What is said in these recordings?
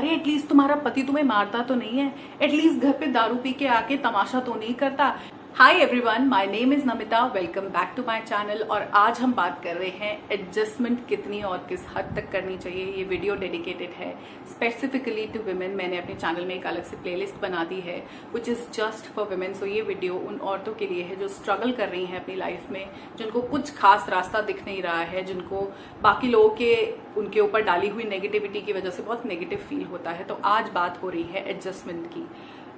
अरे एटलीस्ट तुम्हारा पति तुम्हें मारता तो नहीं है, एटलीस्ट घर पे दारू पी के आके तमाशा तो नहीं करता। Hi everyone, my name is Namita, welcome back to my channel. और आज हम बात कर रहे हैं एडजस्टमेंट कितनी और किस हद तक करनी चाहिए। ये वीडियो डेडिकेटेड है स्पेसिफिकली टू वुमेन। मैंने अपने चैनल में एक अलग से प्लेलिस्ट बना दी है which is just for women. So ये वीडियो उन औरतों के लिए है जो स्ट्रगल कर रही हैं अपनी लाइफ में, जिनको कुछ खास रास्ता दिख नहीं रहा है, जिनको बाकी लोगों के उनके ऊपर डाली हुई नेगेटिविटी की वजह से बहुत नेगेटिव फील होता है। तो आज बात हो रही है एडजस्टमेंट की।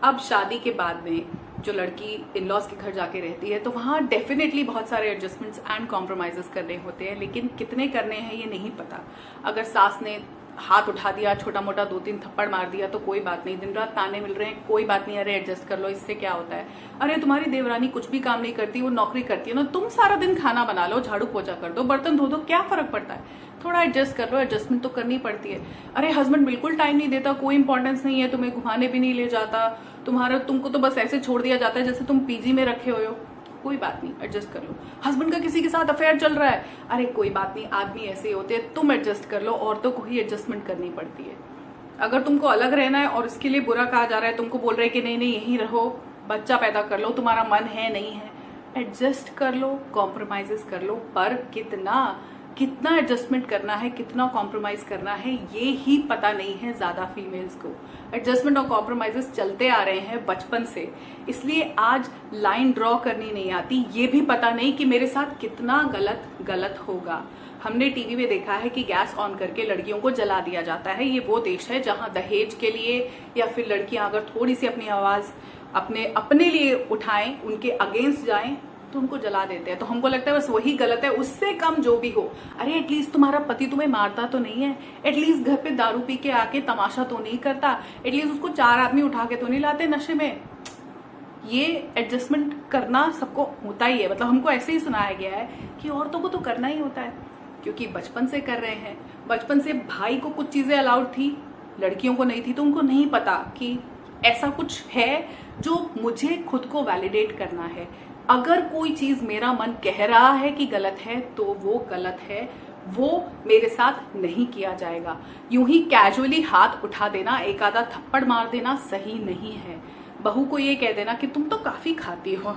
अब शादी के बाद में जो लड़की इन लॉज के घर जाके रहती है तो वहाँ डेफिनेटली बहुत सारे एडजस्टमेंट्स एंड कॉम्प्रोमाइजेस करने होते हैं, लेकिन कितने करने हैं ये नहीं पता। अगर सास ने हाथ उठा दिया, छोटा मोटा 2-3 थप्पड़ मार दिया तो कोई बात नहीं, दिन रात ताने मिल रहे हैं कोई बात नहीं, अरे एडजस्ट कर लो, इससे क्या होता है। अरे तुम्हारी देवरानी कुछ भी काम नहीं करती, वो नौकरी करती है ना, तुम सारा दिन खाना बना लो, झाड़ू पोछा कर दो, बर्तन धो दो, क्या फर्क पड़ता है, थोड़ा एडजस्ट कर लो। एडजस्टमेंट तो करनी पड़ती है। अरे हस्बैंड बिल्कुल टाइम नहीं देता, कोई इंपॉर्टेंस नहीं है, तुम्हें घुमाने भी नहीं ले जाता, तुमको तो बस ऐसे छोड़ दिया जाता है जैसे तुम पीजी में रखे हुए हो, कोई बात नहीं, एडजस्ट कर लो। हस्बैंड का किसी के साथ अफेयर चल रहा है, अरे कोई बात नहीं, आदमी ऐसे ही होते हैं, तुम एडजस्ट कर लो। औरतों को ही एडजस्टमेंट करनी पड़ती है। अगर तुमको अलग रहना है और इसके लिए बुरा कहा जा रहा है, तुमको बोल रहे हैं कि नहीं नहीं यहीं रहो, बच्चा पैदा कर लो, तुम्हारा मन है नहीं है, एडजस्ट कर लो, कॉम्प्रोमाइजेस कर लो। पर कितना एडजस्टमेंट करना है, कितना कॉम्प्रोमाइज करना है, ये ही पता नहीं है ज्यादा फीमेल्स को। एडजस्टमेंट और कॉम्प्रोमाइजेस चलते आ रहे हैं बचपन से, इसलिए आज लाइन ड्रॉ करनी नहीं आती। ये भी पता नहीं कि मेरे साथ कितना गलत होगा। हमने टीवी में देखा है कि गैस ऑन करके लड़कियों को जला दिया जाता है। ये वो देश है जहां दहेज के लिए या फिर लड़कियां अगर थोड़ी सी अपनी आवाज अपने लिए उठाएं, उनके अगेंस्ट जाएं, तो उनको जला देते हैं। तो हमको लगता है बस वही गलत है, उससे कम जो भी हो। अरे एटलीस्ट तुम्हारा पति तुम्हें मारता तो नहीं है, एटलीस्ट घर पे दारू पी के आके तमाशा तो नहीं करता, एटलीस्ट उसको 4 आदमी उठा के तो नहीं लाते नशे में। ये एडजस्टमेंट करना सबको होता ही है, मतलब हमको ऐसे ही सुनाया गया है कि औरतों को तो करना ही होता है, क्योंकि बचपन से कर रहे हैं। बचपन से भाई को कुछ चीजें अलाउड थी, लड़कियों को नहीं थी, तो उनको नहीं पता कि ऐसा कुछ है जो मुझे खुद को वैलिडेट करना है। अगर कोई चीज मेरा मन कह रहा है कि गलत है तो वो गलत है, वो मेरे साथ नहीं किया जाएगा। यूं ही कैजुअली हाथ उठा देना, एक आधा थप्पड़ मार देना सही नहीं है। बहू को ये कह देना कि तुम तो काफी खाती हो,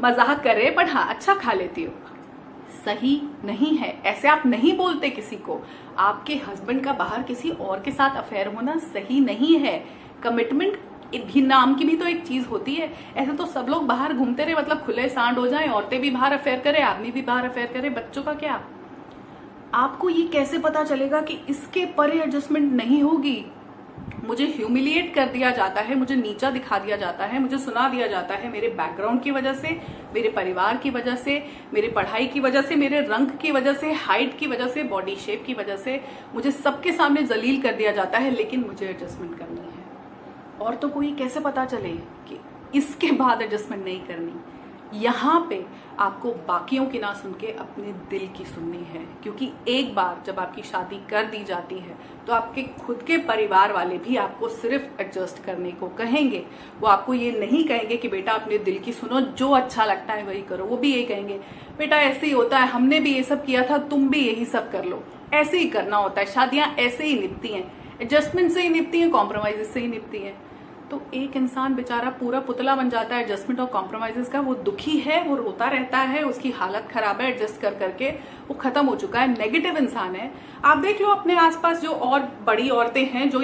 मजाक कर रहे बट हाँ अच्छा खा लेती हो, सही नहीं है। ऐसे आप नहीं बोलते किसी को। आपके हस्बैंड का बाहर किसी और के साथ अफेयर होना सही नहीं है। कमिटमेंट भी नाम की भी तो एक चीज होती है। ऐसे तो सब लोग बाहर घूमते रहे, मतलब खुले सांड हो जाएं, औरतें भी बाहर अफेयर करें, आदमी भी बाहर अफेयर करे, बच्चों का क्या। आपको ये कैसे पता चलेगा कि इसके परे एडजस्टमेंट नहीं होगी। मुझे ह्यूमिलिएट कर दिया जाता है, मुझे नीचा दिखा दिया जाता है, मुझे सुना दिया जाता है मेरे बैकग्राउंड की वजह से, मेरे परिवार की वजह से, मेरे पढ़ाई की वजह से, मेरे रंग की वजह से, हाइट की वजह से, बॉडी शेप की वजह से मुझे सबके सामने जलील कर दिया जाता है, लेकिन मुझे एडजस्टमेंट करनी है। औरतों को ये कैसे पता चले कि इसके बाद एडजस्टमेंट नहीं करनी। यहाँ पे आपको बाकियों की ना सुन के अपने दिल की सुननी है, क्योंकि एक बार जब आपकी शादी कर दी जाती है तो आपके खुद के परिवार वाले भी आपको सिर्फ एडजस्ट करने को कहेंगे। वो आपको ये नहीं कहेंगे कि बेटा अपने दिल की सुनो, जो अच्छा लगता है वही करो। वो भी ये कहेंगे बेटा ऐसे ही होता है, हमने भी ये सब किया था, तुम भी यही सब कर लो। ऐसे ही करना होता है, शादियां ऐसे ही निपती हैं, एडजस्टमेंट से ही निपती हैं, कॉम्प्रोमाइज से ही निपती हैं। तो एक इंसान बेचारा पूरा पुतला बन जाता है एडजस्टमेंट और कॉम्प्रोमाइजेस का। वो दुखी है, वो रोता रहता है, उसकी हालत खराब है, एडजस्ट कर करके वो खत्म हो चुका है, नेगेटिव इंसान है। आप देख लो अपने आसपास जो और बड़ी औरतें हैं जो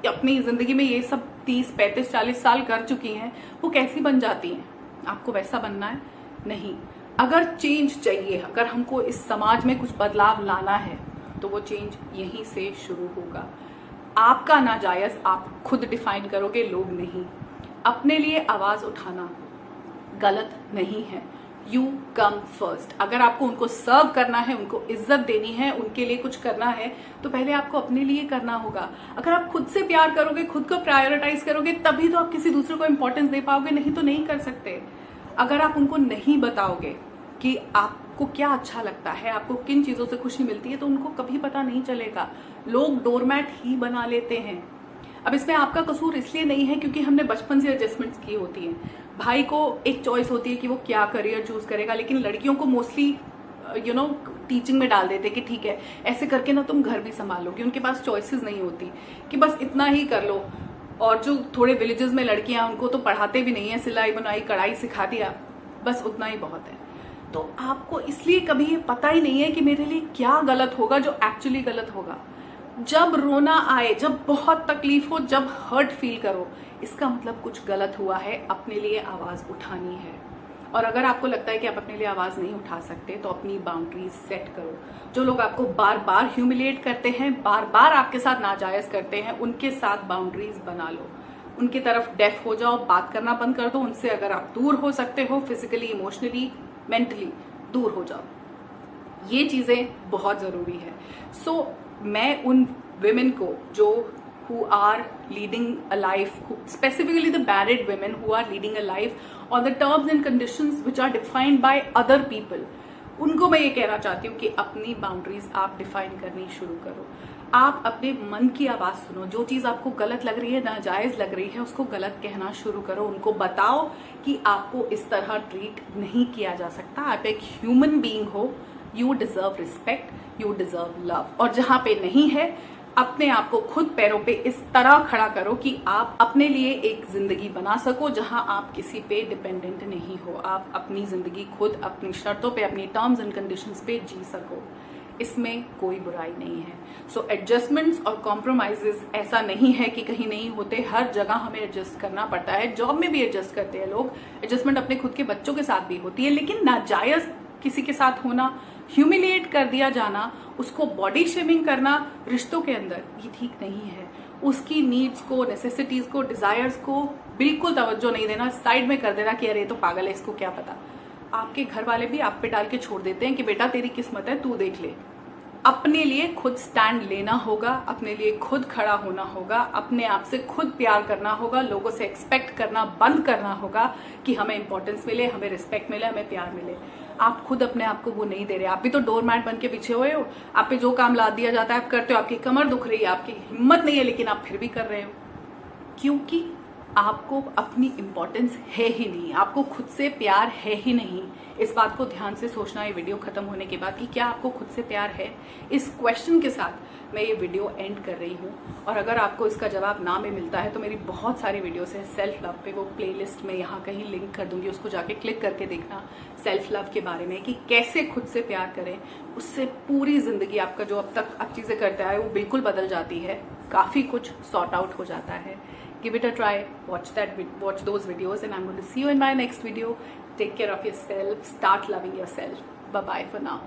अपनी जिंदगी में ये सब 30, 35, 40 साल कर चुकी हैं, वो कैसी बन जाती हैं। आपको वैसा बनना है नहीं। अगर चेंज चाहिए, अगर हमको इस समाज में कुछ बदलाव लाना है तो वो चेंज यहीं से शुरू होगा। आपका नाजायज आप खुद डिफाइन करोगे, लोग नहीं। अपने लिए आवाज उठाना गलत नहीं है। You come first. अगर आपको उनको सर्व करना है, उनको इज्जत देनी है, उनके लिए कुछ करना है, तो पहले आपको अपने लिए करना होगा। अगर आप खुद से प्यार करोगे, खुद को प्रायोरिटाइज करोगे, तभी तो आप किसी दूसरे को इंपॉर्टेंस दे पाओगे, नहीं तो नहीं कर सकते। अगर आप उनको नहीं बताओगे कि आपको क्या अच्छा लगता है, आपको किन चीजों से खुशी मिलती है, तो उनको कभी पता नहीं चलेगा। लोग डोरमैट ही बना लेते हैं। अब इसमें आपका कसूर इसलिए नहीं है क्योंकि हमने बचपन से एडजस्टमेंट्स की होती हैं। भाई को एक चॉइस होती है कि वो क्या करियर चूज करेगा, लेकिन लड़कियों को मोस्टली टीचिंग में डाल देते कि ठीक है ऐसे करके ना तुम घर भी संभालोगे। उनके पास चॉइसेस नहीं होती कि बस इतना ही कर लो। और जो थोड़े विलेजेस में लड़कियां उनको तो पढ़ाते भी नहीं है, सिलाई बुनाई कढ़ाई सिखा दिया, बस उतना ही बहुत है। तो आपको इसलिए कभी ये पता ही नहीं है कि मेरे लिए क्या गलत होगा जो एक्चुअली गलत होगा। जब रोना आए, जब बहुत तकलीफ हो, जब हर्ट फील करो, इसका मतलब कुछ गलत हुआ है, अपने लिए आवाज उठानी है। और अगर आपको लगता है कि आप अपने लिए आवाज नहीं उठा सकते तो अपनी बाउंड्रीज सेट करो। जो लोग आपको बार बार ह्यूमिलिएट करते हैं, बार बार आपके साथ नाजायज करते हैं, उनके साथ बाउंड्रीज बना लो। उनकी तरफ डेफ हो जाओ, बात करना बंद कर दो उनसे। अगर आप दूर हो सकते हो फिजिकली, इमोशनली, मेंटली दूर हो जाओ। ये चीजें बहुत जरूरी है। सो मैं उन विमेन को जो who are leading a life, specifically the married women who are leading a life on the terms and conditions which are defined by other people, उनको मैं ये कहना चाहती हूँ कि अपनी बाउंड्रीज आप डिफाइन करनी शुरू करो। आप अपने मन की आवाज सुनो। जो चीज आपको गलत लग रही है, नाजायज लग रही है, उसको गलत कहना शुरू करो। उनको बताओ कि आपको इस तरह ट्रीट नहीं किया जा सकता। आप एक ह्यूमन बीइंग हो, you deserve respect, you deserve love. और जहां पे नहीं है, अपने आप को खुद पैरों पे इस तरह खड़ा करो कि आप अपने लिए एक जिंदगी बना सको जहां आप किसी पे डिपेंडेंट नहीं हो। आप अपनी जिंदगी खुद अपनी शर्तों पे, अपनी टर्म्स एंड कंडीशंस पे जी सको। इसमें कोई बुराई नहीं है। सो एडजस्टमेंट्स और कॉम्प्रोमाइजेस ऐसा नहीं है कि कहीं नहीं होते, हर जगह हमें एडजस्ट करना पड़ता है। जॉब में भी एडजस्ट करते हैं लोग, एडजस्टमेंट अपने खुद के बच्चों के साथ भी होती है। लेकिन नाजायज किसी के साथ होना, ह्यूमिलिएट कर दिया जाना, उसको बॉडी शेमिंग करना रिश्तों के अंदर, ये ठीक नहीं है। उसकी नीड्स को, नेसेसिटीज को, डिजायर्स को बिल्कुल तवज्जो नहीं देना, साइड में कर देना कि अरे तो पागल है, इसको क्या पता। आपके घर वाले भी आप पे डाल के छोड़ देते हैं कि बेटा तेरी किस्मत है, तू देख ले। अपने लिए खुद स्टैंड लेना होगा, अपने लिए खुद खड़ा होना होगा, अपने आप से खुद प्यार करना होगा। लोगों से एक्सपेक्ट करना बंद करना होगा कि हमें इंपॉर्टेंस मिले, हमें रिस्पेक्ट मिले, हमें प्यार मिले। आप खुद अपने आप को वो नहीं दे रहे। आप भी तो डोरमैट बन के पीछे हुए हो। आप पे जो काम लाद दिया जाता है आप करते हो। आपकी कमर दुख रही है, आपकी हिम्मत नहीं है, लेकिन आप फिर भी कर रहे हो, क्योंकि आपको अपनी इंपॉर्टेंस है ही नहीं, आपको खुद से प्यार है ही नहीं। इस बात को ध्यान से सोचना ये वीडियो खत्म होने के बाद कि क्या आपको खुद से प्यार है। इस क्वेश्चन के साथ मैं ये वीडियो एंड कर रही हूँ। और अगर आपको इसका जवाब ना में मिलता है तो मेरी बहुत सारी वीडियोस हैं सेल्फ लव पे, वो प्लेलिस्ट में यहाँ कहीं लिंक कर दूंगी, उसको जाके क्लिक करके देखना सेल्फ लव के बारे में कि कैसे खुद से प्यार करें। उससे पूरी जिंदगी आपका जो अब तक आप चीजें करते आए वो बिल्कुल बदल जाती है, काफी कुछ सॉर्ट आउट हो जाता है। Give it a try, watch those videos, and I'm going to see you in my next video. Take care of yourself, start loving yourself. Bye bye for now.